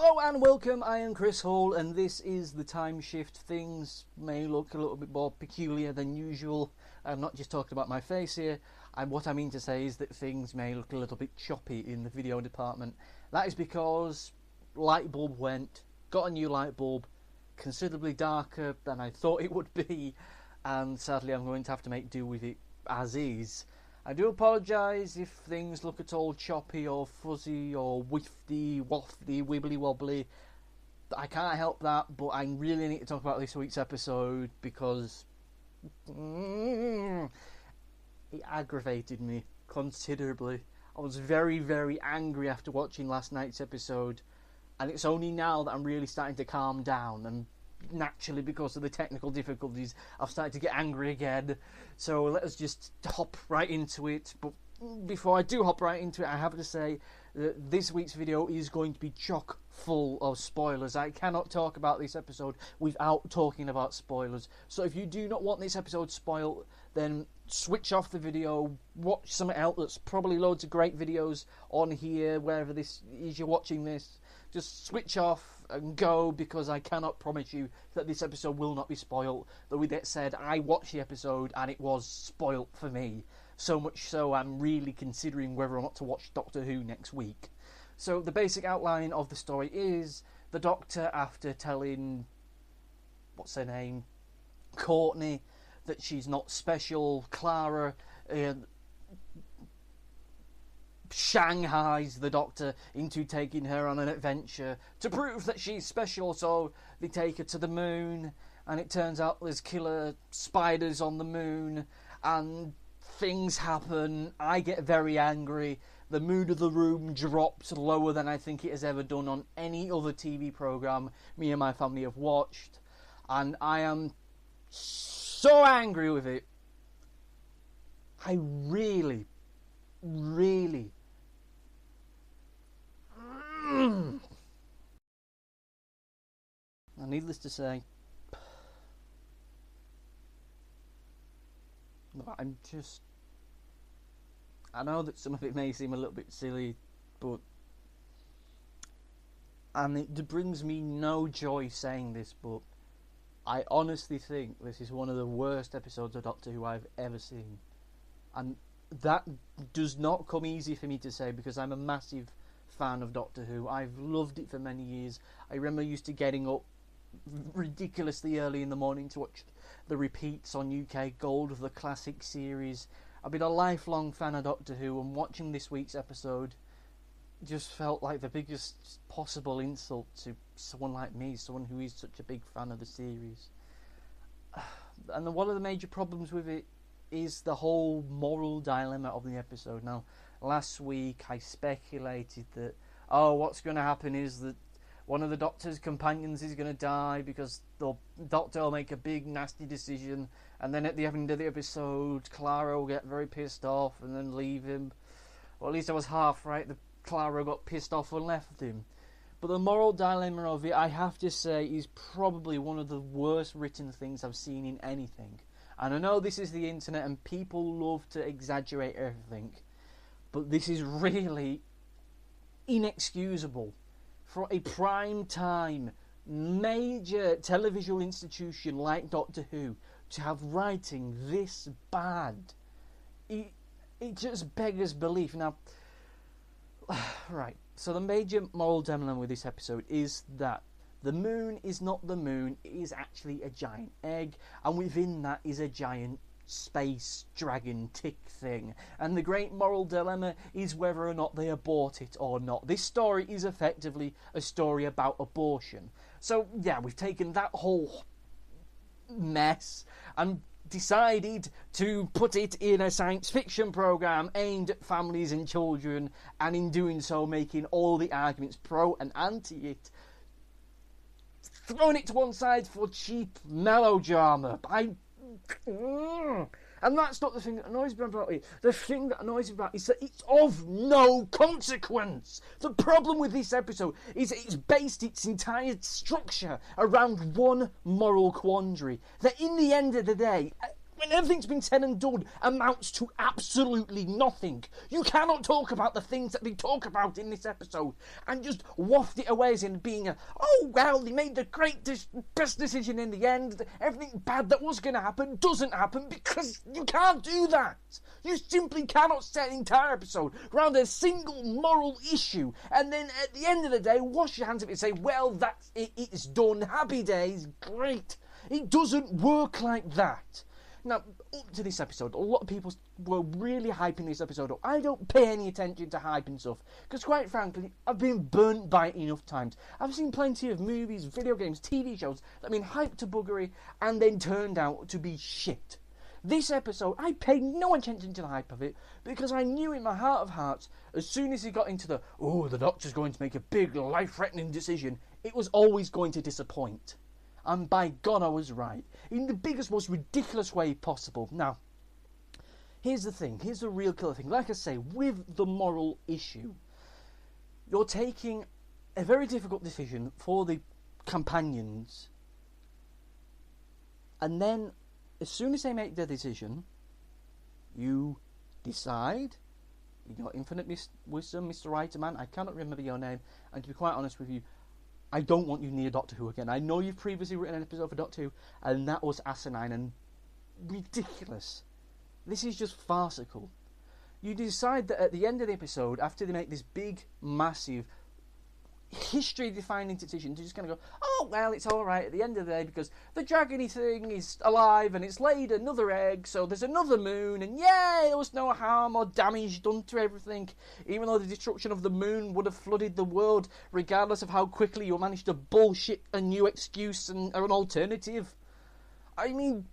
Hello and welcome, I am Chris Hall and this is the Timeshift. Things may look a little bit more peculiar than usual. I'm not just talking about my face here. What I mean to say is that things may look a little bit choppy in the video department. That is because light bulb went, got a new light bulb, considerably darker than I thought it would be, and sadly I'm going to have to make do with it as is. I do apologise if things look at all choppy or fuzzy or wifty, wafty, wibbly wobbly. I can't help that, but I really need to talk about this week's episode because it aggravated me considerably. I was very, very angry after watching last night's episode, and it's only now that I'm really starting to calm down, and naturally because of the technical difficulties I've started to get angry again. So let us just hop right into it. But before I do hop right into it, I have to say that this week's video is going to be chock full of spoilers. I cannot talk about this episode without talking about spoilers. So if you do not want this episode spoiled, then switch off the video, watch something else. There's probably loads of great videos on here wherever this is you're watching this. Just switch off and go, because I cannot promise you that this episode will not be spoiled. Though with that said, I watched the episode and it was spoiled for me. So much so I'm really considering whether or not to watch Doctor Who next week. So the basic outline of the story is the Doctor, after telling, what's her name, Courtney, that she's not special, Clara shanghais the Doctor into taking her on an adventure to prove that she's special. So they take her to the moon, and it turns out there's killer spiders on the moon, and things happen. I get very angry. The mood of the room drops lower than I think it has ever done on any other TV programme me and my family have watched, and I am so angry with it. I really and needless to say, I know that some of it may seem a little bit silly, but, and it brings me no joy saying this, but I honestly think this is one of the worst episodes of Doctor Who I've ever seen. And that does not come easy for me to say, because I'm a massive fan of Doctor Who. I've loved it for many years. I remember used to getting up ridiculously early in the morning to watch the repeats on UK Gold of the classic series. I've been a lifelong fan of Doctor Who, and watching this week's episode just felt like the biggest possible insult to someone like me, someone who is such a big fan of the series. And one of the major problems with it is the whole moral dilemma of the episode. Now, last week I speculated that, what's going to happen is that one of the Doctor's companions is going to die because the Doctor will make a big nasty decision, and then at the end of the episode Clara will get very pissed off and then leave him. Or at least I was half right, that Clara got pissed off and left him. But the moral dilemma of it, I have to say, is probably one of the worst written things I've seen in anything. And I know this is the internet and people love to exaggerate everything, but this is really inexcusable for a prime time major television institution like Doctor Who to have writing this bad. It just beggars belief. Now, right, so the major moral dilemma with this episode is that the moon is not the moon, it is actually a giant egg, and within that is a giant space dragon tick thing, and the great moral dilemma is whether or not they abort it or not. This story is effectively a story about abortion. So yeah, we've taken that whole mess and decided to put it in a science fiction programme aimed at families and children, and in doing so making all the arguments pro and anti it, throwing it to one side for cheap melodrama. And that's not the thing that annoys me about it. The thing that annoys me about it is that it's of no consequence. The problem with this episode is that it's based its entire structure around one moral quandary. That in the end of the day, when everything's been said and done, amounts to absolutely nothing. You cannot talk about the things that they talk about in this episode and just waft it away as in being oh, well, they made the best decision in the end. Everything bad that was going to happen doesn't happen, because you can't do that. You simply cannot set an entire episode around a single moral issue and then at the end of the day wash your hands of it and say, well, that's it, it's done, happy days, great. It doesn't work like that. Now, up to this episode, a lot of people were really hyping this episode up. I don't pay any attention to hype and stuff, because quite frankly, I've been burnt by it enough times. I've seen plenty of movies, video games, TV shows that have been hyped to buggery and then turned out to be shit. This episode, I paid no attention to the hype of it, because I knew in my heart of hearts, as soon as he got into the doctor's going to make a big, life-threatening decision, it was always going to disappoint. And by God, I was right. In the biggest, most ridiculous way possible. Now, here's the thing. Here's the real killer thing. Like I say, with the moral issue, you're taking a very difficult decision for the companions. And then, as soon as they make their decision, you decide, in your infinite wisdom, Mr. Writer Man, I cannot remember your name, and to be quite honest with you, I don't want you near Doctor Who again. I know you've previously written an episode for Doctor Who, and that was asinine and ridiculous. This is just farcical. You decide that at the end of the episode, after they make this big, massive, history-defining decision, to just kind of go, oh, well, it's all right at the end of the day, because the dragony thing is alive, and it's laid another egg, so there's another moon, and yay, there was no harm or damage done to everything, even though the destruction of the moon would have flooded the world, regardless of how quickly you managed to bullshit a new excuse or an alternative. I mean,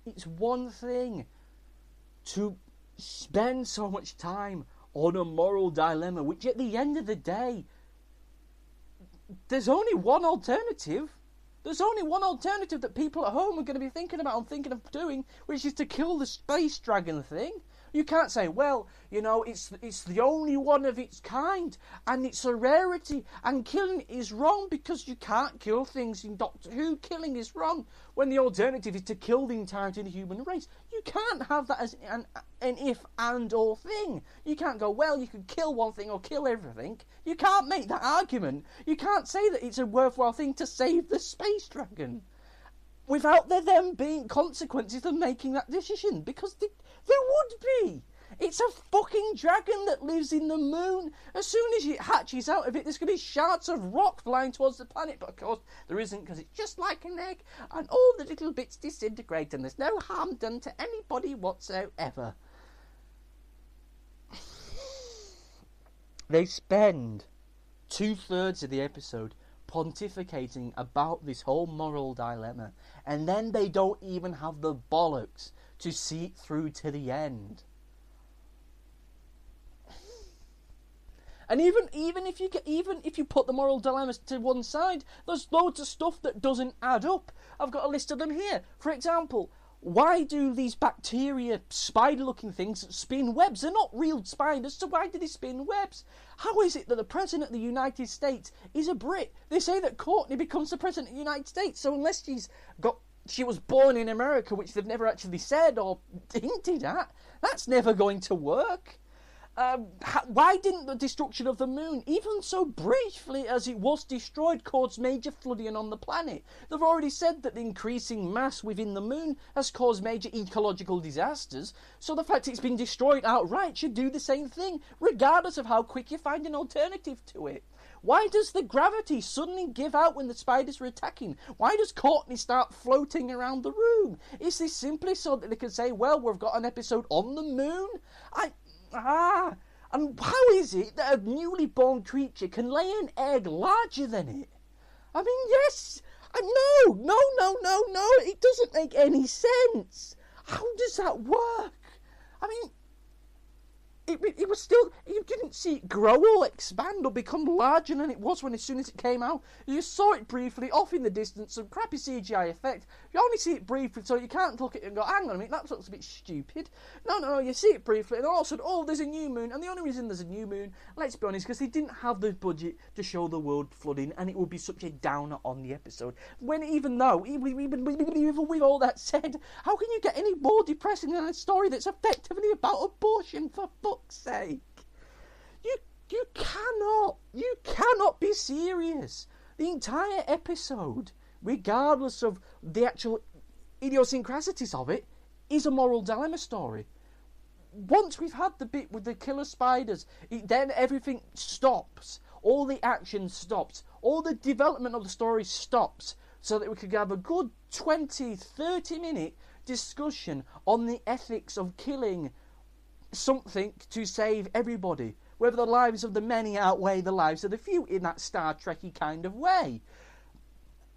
it's one thing to spend so much time on a moral dilemma, which at the end of the day, there's only one alternative. There's only one alternative that people at home are going to be thinking about and thinking of doing, which is to kill the space dragon thing. You can't say, well, you know, it's the only one of its kind, and it's a rarity, and killing is wrong because you can't kill things in Doctor Who. Killing is wrong, when the alternative is to kill the entirety of the human race. You can't have that as an if and or thing. You can't go, well, you can kill one thing or kill everything. You can't make that argument. You can't say that it's a worthwhile thing to save the space dragon without there then being consequences of making that decision, because there would be. It's a fucking dragon that lives in the moon. As soon as it hatches out of it, there's going to be shards of rock flying towards the planet, but of course there isn't, because it's just like an egg, and all the little bits disintegrate, and there's no harm done to anybody whatsoever. They spend 2/3 of the episode pontificating about this whole moral dilemma, and then they don't even have the bollocks to see it through to the end. And even if you put the moral dilemmas to one side, there's loads of stuff that doesn't add up. I've got a list of them here. For example, why do these bacteria, spider-looking things, spin webs? They're not real spiders, so why do they spin webs? How is it that the President of the United States is a Brit? They say that Courtney becomes the President of the United States, so unless she was born in America, which they've never actually said or hinted at, that's never going to work. Why didn't the destruction of the moon, even so briefly as it was destroyed, cause major flooding on the planet? They've already said that the increasing mass within the moon has caused major ecological disasters, so the fact it's been destroyed outright should do the same thing, regardless of how quick you find an alternative to it. Why does the gravity suddenly give out when the spiders are attacking? Why does Courtney start floating around the room? Is this simply so that they can say, well, we've got an episode on the moon? And how is it that a newly born creature can lay an egg larger than it? I mean, yes, no, it doesn't make any sense. How does that work? I mean, it was still, you didn't see it grow or expand or become larger than it was when as soon as it came out. You saw it briefly off in the distance, some crappy CGI effect. You only see it briefly, so you can't look at it and go, hang on a minute, that looks a bit stupid. No, you see it briefly, and all of a sudden, oh, there's a new moon. And the only reason there's a new moon, let's be honest, because they didn't have the budget to show the world flooding, and it would be such a downer on the episode. When even with all that said, how can you get any more depressing than a story that's effectively about abortion, for fuck's sake? You cannot be serious. The entire episode, regardless of the actual idiosyncrasies of it, is a moral dilemma story. Once we've had the bit with the killer spiders, then everything stops. All the action stops. All the development of the story stops, so that we could have a good 20-30 minute discussion on the ethics of killing something to save everybody, whether the lives of the many outweigh the lives of the few, in that Star Trek-y kind of way.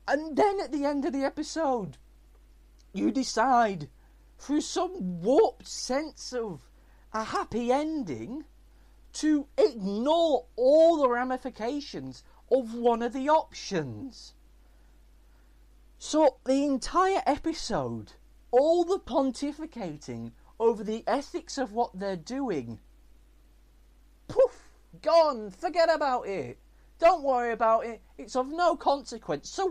And then at the end of the episode, you decide, through some warped sense of a happy ending, to ignore all the ramifications of one of the options. So the entire episode, all the pontificating over the ethics of what they're doing, poof, gone, forget about it. Don't worry about it. It's of no consequence. So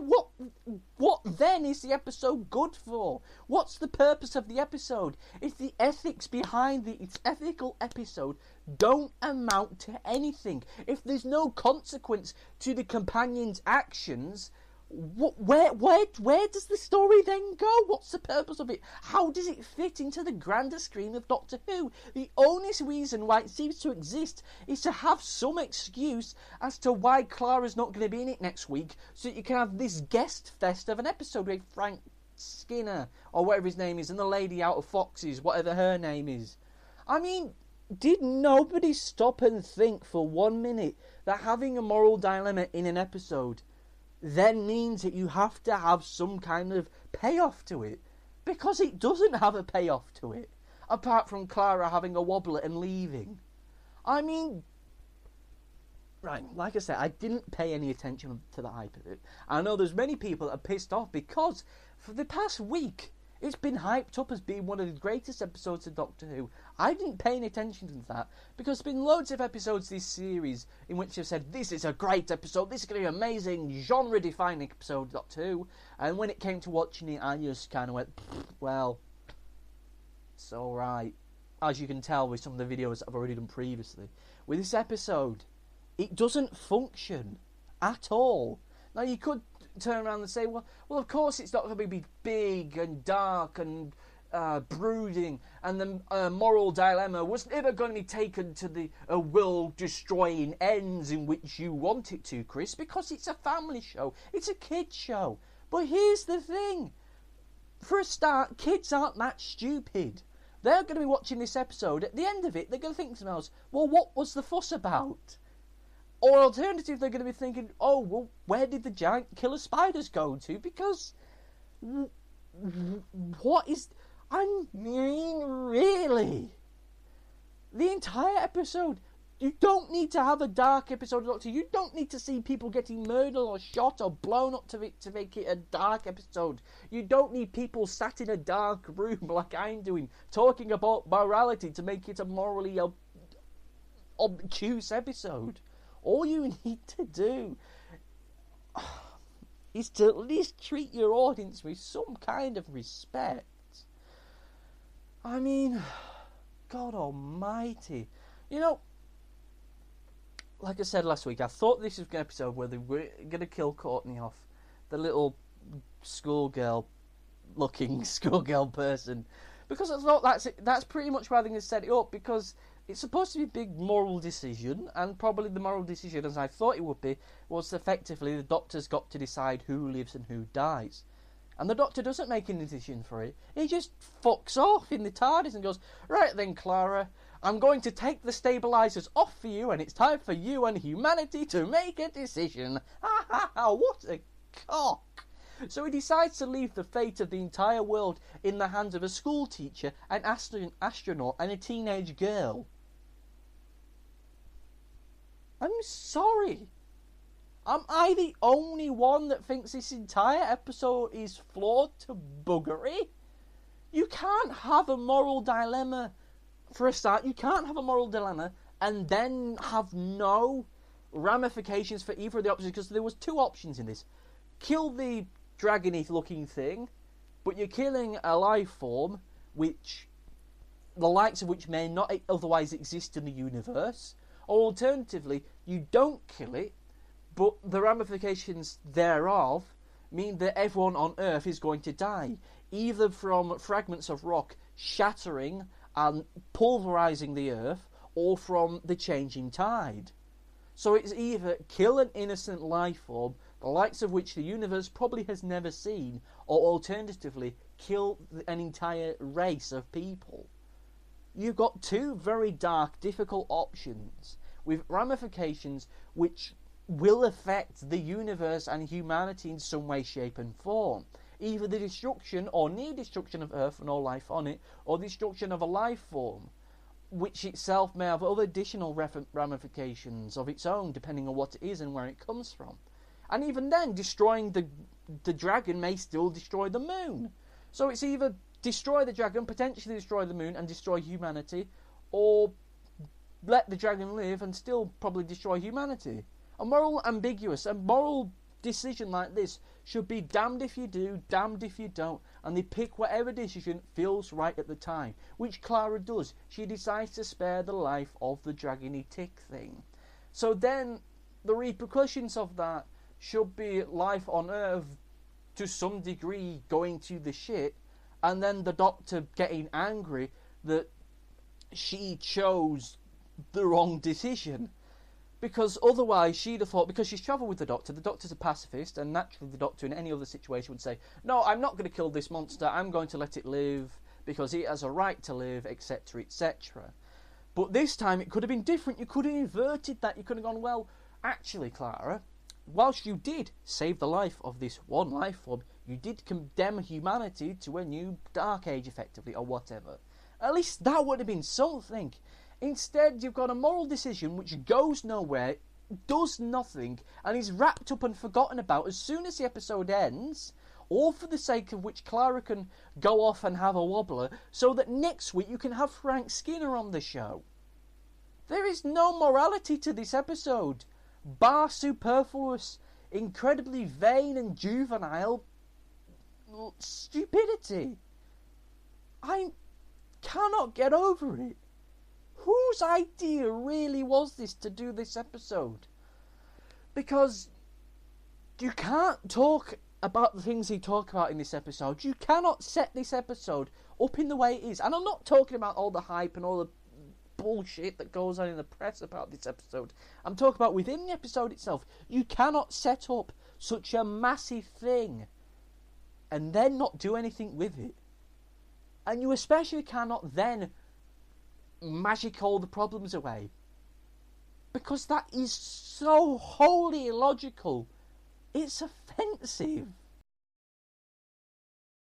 what then is the episode good for? What's the purpose of the episode? If the ethics behind its ethical episode don't amount to anything, if there's no consequence to the companion's actions, where does the story then go? What's the purpose of it? How does it fit into the grander scheme of Doctor Who? The only reason why it seems to exist is to have some excuse as to why Clara's not going to be in it next week, so that you can have this guest fest of an episode with Frank Skinner, or whatever his name is, and the lady out of Foxes, whatever her name is. I mean, did nobody stop and think for 1 minute that having a moral dilemma in an episode then means that you have to have some kind of payoff to it? Because it doesn't have a payoff to it, apart from Clara having a wobble and leaving. I mean, right, like I said, I didn't pay any attention to the hype of it. I know there's many people that are pissed off because for the past week it's been hyped up as being one of the greatest episodes of Doctor Who. I didn't pay any attention to that because there's been loads of episodes this series in which they've said, this is a great episode, this is going to be an amazing, genre-defining episode of Doctor Who. And when it came to watching it, I just kind of went, well, it's alright. As you can tell with some of the videos that I've already done previously. With this episode, it doesn't function at all. Now, you could turn around and say, well, of course it's not going to be big and dark and brooding, and the moral dilemma was never going to be taken to the world-destroying ends in which you want it to, Chris, because it's a family show, it's a kids show. But here's the thing. For a start, kids aren't that stupid. They're going to be watching this episode. At the end of it, they're going to think to themselves, well, what was the fuss about? Or alternatively, they're going to be thinking, oh, well, where did the giant killer spiders go to? Because, what is... I mean, really? The entire episode, you don't need to have a dark episode of Doctor Who. You don't need to see people getting murdered or shot or blown up to make it a dark episode. You don't need people sat in a dark room like I'm doing, talking about morality to make it a morally obtuse episode. All you need to do is to at least treat your audience with some kind of respect. I mean, God almighty. You know, like I said last week, I thought this was an episode where they were going to kill Courtney off, the little schoolgirl-looking schoolgirl person, because I thought that's pretty much why they're going to set it up, because it's supposed to be a big moral decision, and probably the moral decision, as I thought it would be, was effectively the Doctor's got to decide who lives and who dies. And the Doctor doesn't make any decision for it. He just fucks off in the TARDIS and goes, right then, Clara, I'm going to take the stabilisers off for you, and it's time for you and humanity to make a decision. Ha ha ha, what a cock. So he decides to leave the fate of the entire world in the hands of a school teacher, an astronaut, and a teenage girl. sorry. Am I the only one that thinks this entire episode is flawed to buggery? You can't have a moral dilemma for a start. You can't have a moral dilemma and then have no ramifications for either of the options, because there was two options in this. Kill the dragony looking thing, but you're killing a life form which the likes of which may not otherwise exist in the universe, or alternatively you don't kill it, but the ramifications thereof mean that everyone on Earth is going to die, either from fragments of rock shattering and pulverising the Earth, or from the changing tide. So it's either kill an innocent life form, the likes of which the universe probably has never seen, or alternatively kill an entire race of people. You've got two very dark, difficult options with ramifications which will affect the universe and humanity in some way, shape and form. Either the destruction or near destruction of Earth and all life on it, or the destruction of a life form, which itself may have other additional ramifications of its own, depending on what it is and where it comes from. And even then, destroying the dragon may still destroy the moon. So it's either destroy the dragon, potentially destroy the moon and destroy humanity, or let the dragon live and still probably destroy humanity. A moral decision like this should be damned if you do, damned if you don't, and they pick whatever decision feels right at the time, which Clara does. She decides to spare the life of the dragony tick thing. So then the repercussions of that should be life on Earth to some degree going to the shit, and then the Doctor getting angry that she chose the wrong decision. Because otherwise she'd have thought, because she's travelled with the Doctor's a pacifist, and naturally the Doctor in any other situation would say, no, I'm not going to kill this monster, I'm going to let it live, because it has a right to live, etc, etc. But this time it could have been different. You could have inverted that. You could have gone, well, actually, Clara, whilst you did save the life of this one life form, you did condemn humanity to a new dark age, effectively, or whatever. At least that would have been something. Instead, you've got a moral decision which goes nowhere, does nothing, and is wrapped up and forgotten about as soon as the episode ends, all for the sake of which Clara can go off and have a wobbler, so that next week you can have Frank Skinner on the show. There is no morality to this episode, bar superfluous, incredibly vain and juvenile stupidity. I cannot get over it. Whose idea really was this to do this episode? Because you can't talk about the things he talked about in this episode. You cannot set this episode up in the way it is. And I'm not talking about all the hype and all the bullshit that goes on in the press about this episode. I'm talking about within the episode itself. You cannot set up such a massive thing and then not do anything with it. And you especially cannot then magic all the problems away, because that is so wholly illogical. It's offensive.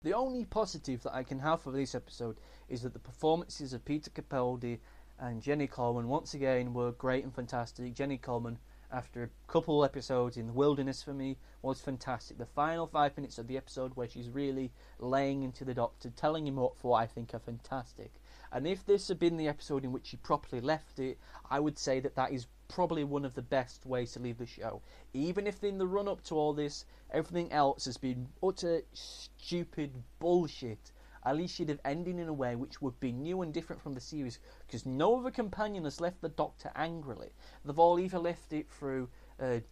The only positive that I can have for this episode is that the performances of Peter Capaldi and Jenny Coleman once again were great and fantastic. Jenny Coleman, after a couple episodes in the wilderness for me, was fantastic. The final 5 minutes of the episode where she's really laying into the Doctor, telling him up for what I think are fantastic. And if this had been the episode in which she properly left it, I would say that that is probably one of the best ways to leave the show. Even if in the run-up to all this, everything else has been utter stupid bullshit, at least she'd have ended in a way which would be new and different from the series, because no other companion has left the Doctor angrily. They've all either left it through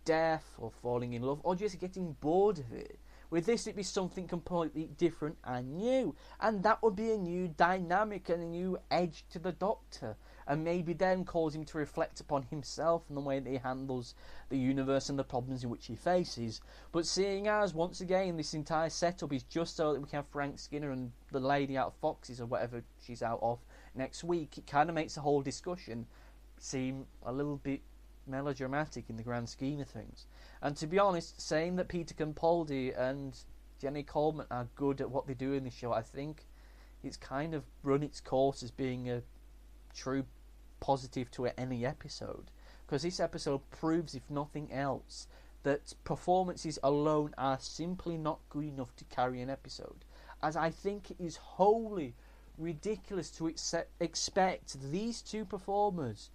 death, or falling in love, or just getting bored of it. With this, it'd be something completely different and new, and that would be a new dynamic and a new edge to the Doctor, and maybe then cause him to reflect upon himself and the way that he handles the universe and the problems in which he faces. But seeing as, once again, this entire setup is just so that we can have Frank Skinner and the lady out of Foxes, or whatever she's out of, next week, it kind of makes the whole discussion seem a little bit melodramatic in the grand scheme of things. And to be honest, saying that Peter Capaldi and Jenny Coleman are good at what they do in the show, I think it's kind of run its course as being a true positive to any episode. because this episode proves, if nothing else, that performances alone are simply not good enough to carry an episode. As I think it is wholly ridiculous to expect these two performers,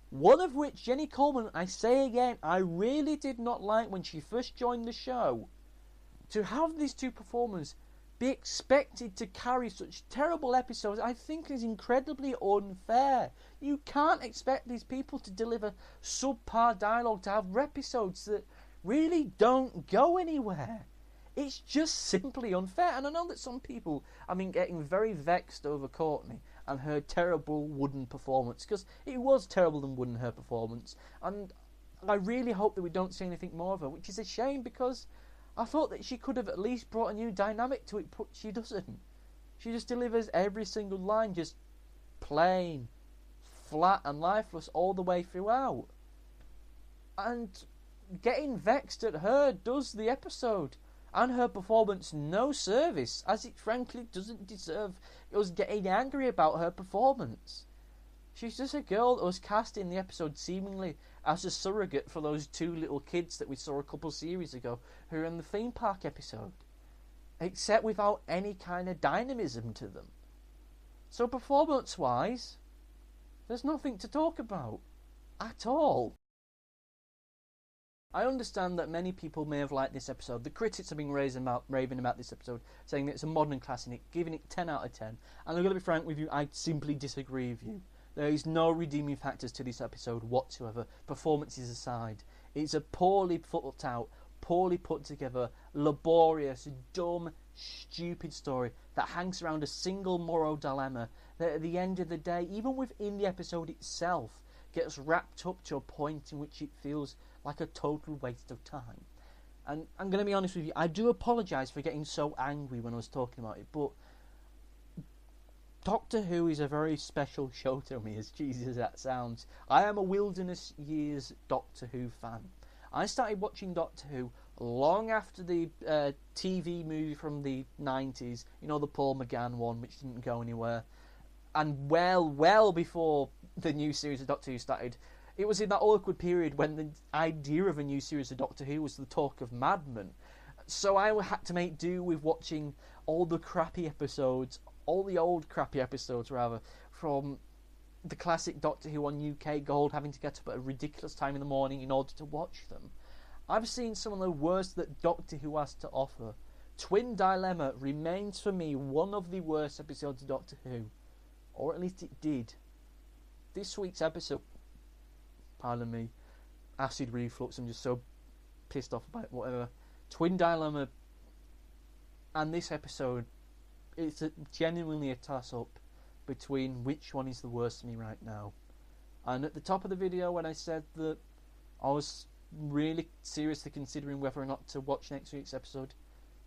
one of which, Jenny Coleman, I say again, I really did not like when she first joined the show, to have these two performers be expected to carry such terrible episodes, I think is incredibly unfair. You can't expect these people to deliver subpar dialogue, to have episodes that really don't go anywhere. It's just simply unfair. And I know that some people have been getting very vexed over Courtney and her terrible wooden performance, because it was terrible and wooden, her performance. And I really hope that we don't see anything more of her, which is a shame, because I thought that she could have at least brought a new dynamic to it, but she doesn't. She just delivers every single line just plain, flat and lifeless all the way throughout. And getting vexed at her does the episode and her performance no service, as it frankly doesn't deserve us getting angry about her performance. She's just a girl that was cast in the episode seemingly as a surrogate for those two little kids that we saw a couple series ago who were in the theme park episode, except without any kind of dynamism to them. So performance-wise, there's nothing to talk about at all. I understand that many people may have liked this episode. The critics have been raving about this episode, saying that it's a modern classic, giving it 10 out of 10. And I'm going to be frank with you, I simply disagree with you. There is no redeeming factors to this episode whatsoever, performances aside. It's a poorly thought out, poorly put together, laborious, dumb, stupid story that hangs around a single moral dilemma that at the end of the day, even within the episode itself, gets wrapped up to a point in which it feels like a total waste of time. And I'm going to be honest with you, I do apologise for getting so angry when I was talking about it, but Doctor Who is a very special show to me, as cheesy as that sounds. I am a Wilderness Years Doctor Who fan. I started watching Doctor Who long after the TV movie from the 90s, you know, the Paul McGann one, which didn't go anywhere, and well before the new series of Doctor Who started. It was in that awkward period when the idea of a new series of Doctor Who was the talk of Mad Men. So I had to make do with watching all the crappy episodes, all the old crappy episodes rather, from the classic Doctor Who on UK Gold, having to get up at a ridiculous time in the morning in order to watch them. I've seen some of the worst that Doctor Who has to offer. Twin Dilemma remains for me one of the worst episodes of Doctor Who, or at least it did. This week's episode, pardon me, acid reflux, I'm just so pissed off about it, whatever. Twin Dilemma and this episode, it's genuinely a toss-up between which one is the worst to me right now. And at the top of the video, when I said that I was really seriously considering whether or not to watch next week's episode,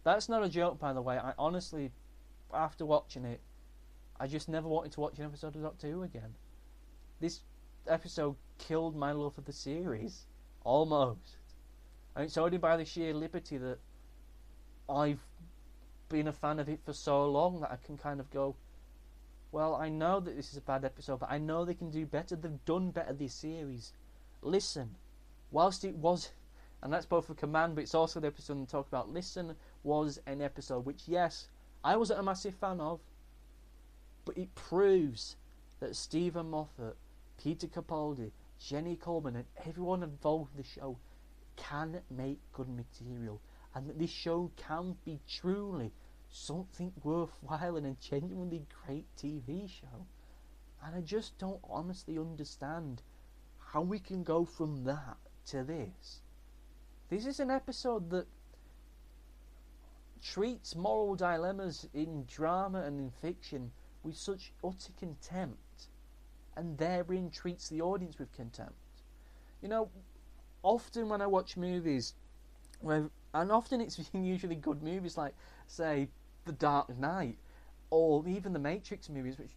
that's not a joke, by the way. I honestly, after watching it, I just never wanted to watch an episode of Doctor Who again. This episode killed my love for the series, almost. And it's only by the sheer liberty that I've been a fan of it for so long that I can kind of go, well, I know that this is a bad episode, but I know they can do better. They've done better this series. Listen, whilst it was, and that's both a command, but it's also the episode I'm talking about. Listen was an episode which, yes, I wasn't a massive fan of, but it proves that Stephen Moffat, Peter Capaldi, Jenny Coleman, and everyone involved in the show can make good material, and that this show can be truly something worthwhile and a genuinely great TV show. And I just don't honestly understand how we can go from that to this. This is an episode that treats moral dilemmas in drama and in fiction with such utter contempt, and therein treats the audience with contempt. You know, often when I watch movies, and often it's usually good movies like, say, The Dark Knight, or even the Matrix movies, which,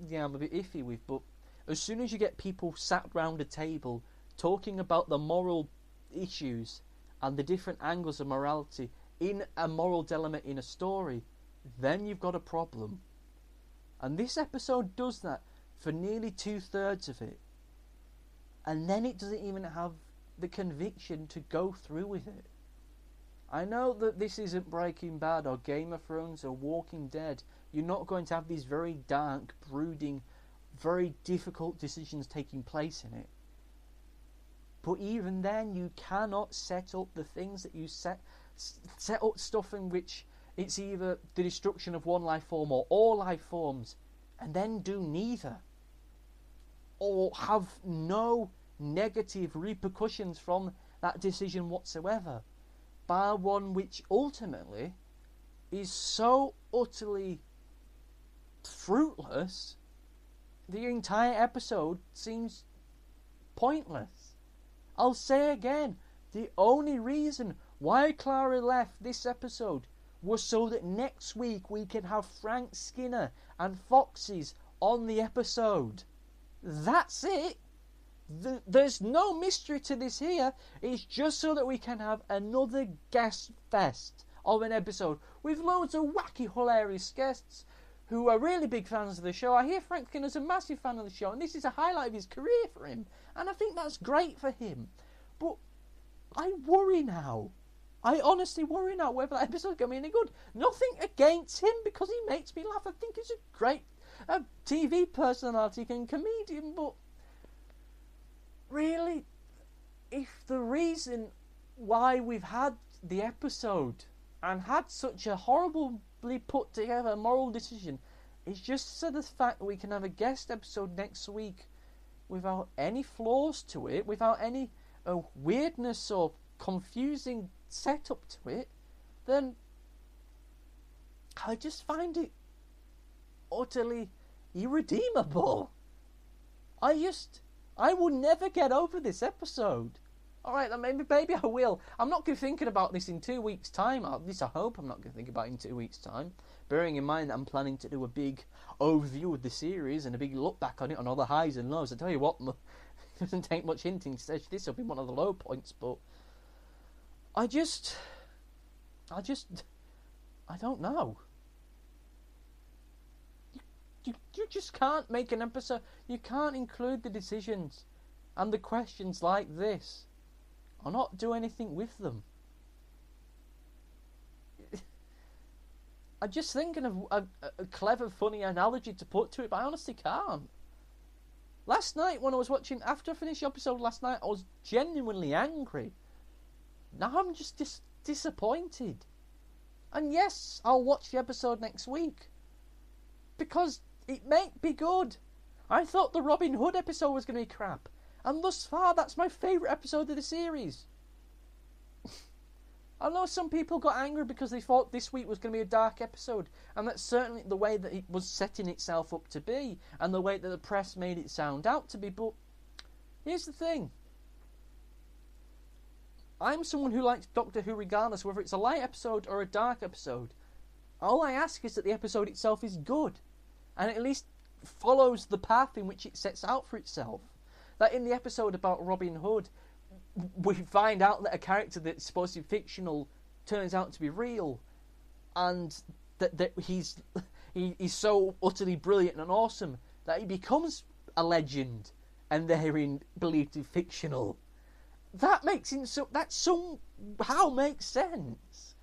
yeah, I'm a bit iffy with, but as soon as you get people sat round a table talking about the moral issues and the different angles of morality in a moral dilemma in a story, then you've got a problem. And this episode does that for nearly 2/3 of it. and then it doesn't even have the conviction to go through with it. I know that this isn't Breaking Bad or Game of Thrones or Walking Dead. You're not going to have these very dark, brooding, very difficult decisions taking place in it. But even then, you cannot set up the things that you set up stuff in which it's either the destruction of one life form or all life forms, and then do neither. Or have no negative repercussions from that decision whatsoever. Bar one which ultimately is so utterly fruitless, the entire episode seems pointless. I'll say again, the only reason why Clara left this episode was so that next week we can have Frank Skinner and Foxes on the episode. That's it. There's no mystery to this here. It's just so that we can have another guest fest of an episode with loads of wacky, hilarious guests who are really big fans of the show. I hear Frank Skinner's a massive fan of the show, and this is a highlight of his career for him, and I think that's great for him. But I worry now. I honestly worry now whether that episode's going to be any good. Nothing against him, because he makes me laugh. I think he's a great TV personality and comedian, but really, if the reason why we've had the episode and had such a horribly put together moral decision is just so the fact that we can have a guest episode next week without any flaws to it, without any weirdness or confusing setup to it, then I just find it utterly irredeemable. I will never get over this episode. Alright, then maybe I will. I'm not going to be thinking about this in 2 weeks' time. At least I hope I'm not going to think about it in 2 weeks' time. Bearing in mind that I'm planning to do a big overview of the series and a big look back on it on all the highs and lows. I tell you what, it doesn't take much hinting to say this will be one of the low points, but I don't know. You just can't make an episode. You can't include the decisions and the questions like this or not do anything with them. I'm just thinking of a clever, funny analogy to put to it, but I honestly can't. Last night when I was watching, after I finished the episode last night, I was genuinely angry. Now I'm just disappointed. And yes, I'll watch the episode next week, because it might be good. I thought the Robin Hood episode was going to be crap, and thus far that's my favourite episode of the series. I know some people got angry because they thought this week was going to be a dark episode, and that's certainly the way that it was setting itself up to be, and the way that the press made it sound out to be, but here's the thing. I'm someone who likes Doctor Who regardless whether it's a light episode or a dark episode. All I ask is that the episode itself is good, and at least follows the path in which it sets out for itself. That in the episode about Robin Hood, we find out that a character that's supposed to be fictional turns out to be real, and that he's so utterly brilliant and awesome that he becomes a legend, and therein believed to be fictional. That somehow makes sense.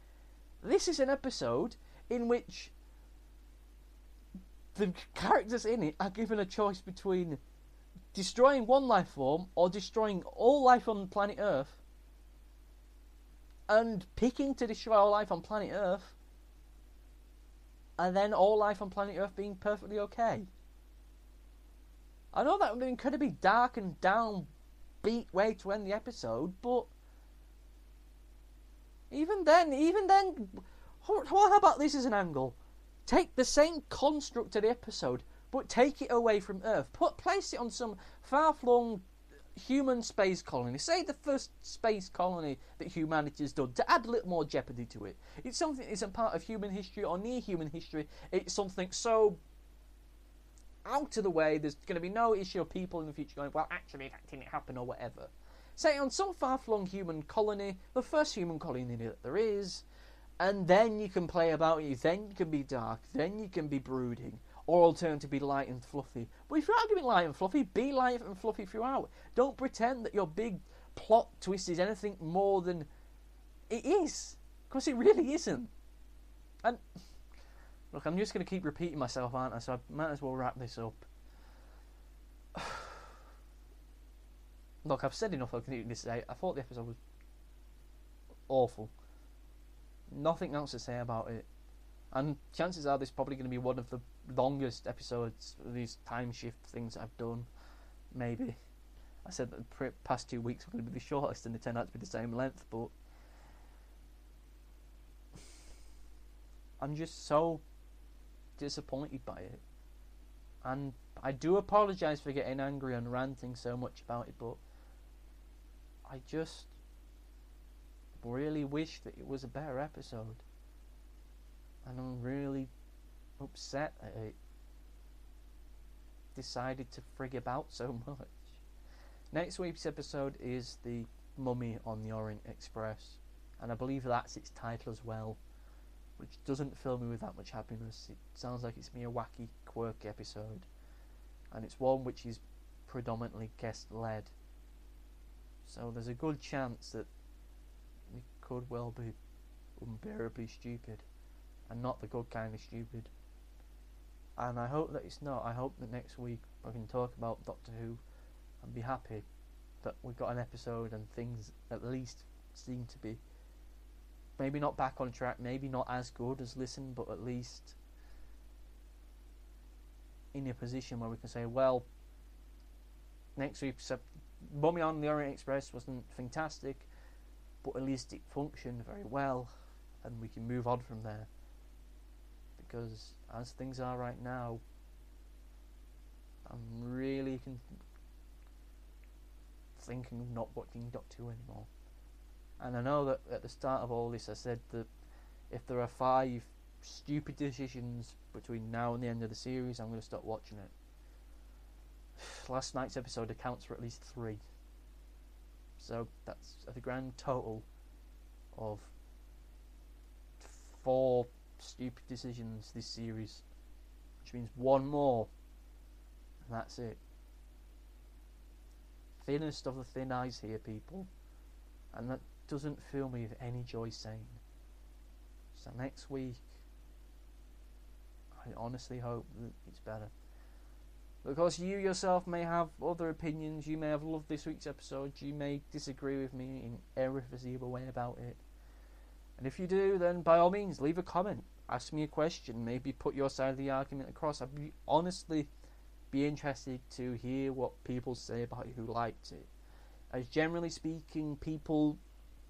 This is an episode in which the characters in it are given a choice between destroying one life form or destroying all life on planet Earth, and picking to destroy all life on planet Earth, and then all life on planet Earth being perfectly okay. I know that would be an incredibly dark and downbeat way to end the episode, but even then, how about this as an angle? Take the same construct of the episode, but take it away from Earth. Place it on some far-flung human space colony. Say the first space colony that humanity has done, to add a little more jeopardy to it. It's something that isn't part of human history or near human history. It's something so out of the way, there's going to be no issue of people in the future going, well, actually, that didn't happen, or whatever. Say on some far-flung human colony, the first human colony that there is, and then you can play about it, then you can be dark, then you can be brooding. or alternatively light and fluffy. But if you are giving light and fluffy, be light and fluffy throughout. Don't pretend that your big plot twist is anything more than it is, because it really isn't. And look, I'm just going to keep repeating myself, aren't I? So I might as well wrap this up. Look, I've said enough. I can say. I thought the episode was awful. Nothing else to say about it. And chances are this is probably going to be one of the longest episodes of these time shift things I've done. Maybe. I said that the past 2 weeks were going to be the shortest and they turned out to be the same length, but I'm just so disappointed by it. And I do apologise for getting angry and ranting so much about it, but I just really wish that it was a better episode. And I'm really upset that it decided to frig about so much. Next week's episode is The Mummy on the Orient Express, and I believe that's its title as well, which doesn't fill me with that much happiness. It sounds like it's me a wacky, quirky episode, and it's one which is predominantly guest-led. So there's a good chance that it could well be unbearably stupid, and not the good kind of stupid. And I hope that it's not. I hope that next week I can talk about Doctor Who and be happy that we got an episode and things at least seem to be maybe not back on track, maybe not as good as Listen, but at least in a position where we can say, well, next week's Mummy on the Orient Express wasn't fantastic, but at least it functioned very well, and we can move on from there. Because as things are right now, I'm really thinking of not watching Doctor Who anymore. And I know that at the start of all this I said that if there are 5 stupid decisions between now and the end of the series, I'm going to stop watching it. Last night's episode accounts for at least 3. So that's the grand total of 4 stupid decisions this series, which means 1 more, and that's it. Thinnest of the thin ice here, people, and that doesn't fill me with any joy saying. So next week, I honestly hope that it's better. Of course, you yourself may have other opinions. You may have loved this week's episode. You may disagree with me in every foreseeable way about it. And if you do, then by all means, leave a comment. Ask me a question. Maybe put your side of the argument across. I'd honestly be interested to hear what people say about it who liked it. As generally speaking, people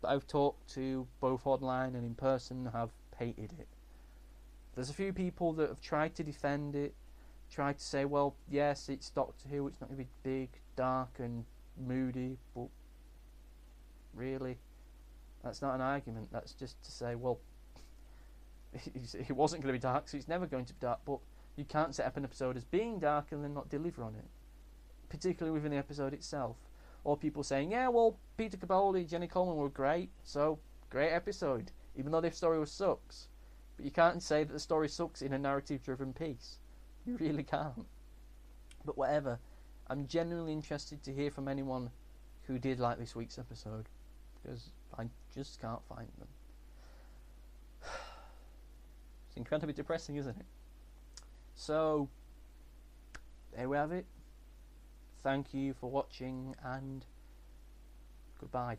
that I've talked to, both online and in person, have hated it. There's a few people that have tried to defend it, tried to say, well, yes, it's Doctor Who, it's not going to be big, dark and moody, but really, that's not an argument. That's just to say, well, it wasn't going to be dark, so it's never going to be dark, but you can't set up an episode as being dark and then not deliver on it, particularly within the episode itself. Or people saying, yeah, well, Peter Capaldi, Jenny Coleman were great, so great episode, even though the story sucks. But you can't say that the story sucks in a narrative-driven piece. You really can't. But whatever, I'm genuinely interested to hear from anyone who did like this week's episode, because I just can't find them. It's incredibly depressing, isn't it? So, there we have it. Thank you for watching, and goodbye.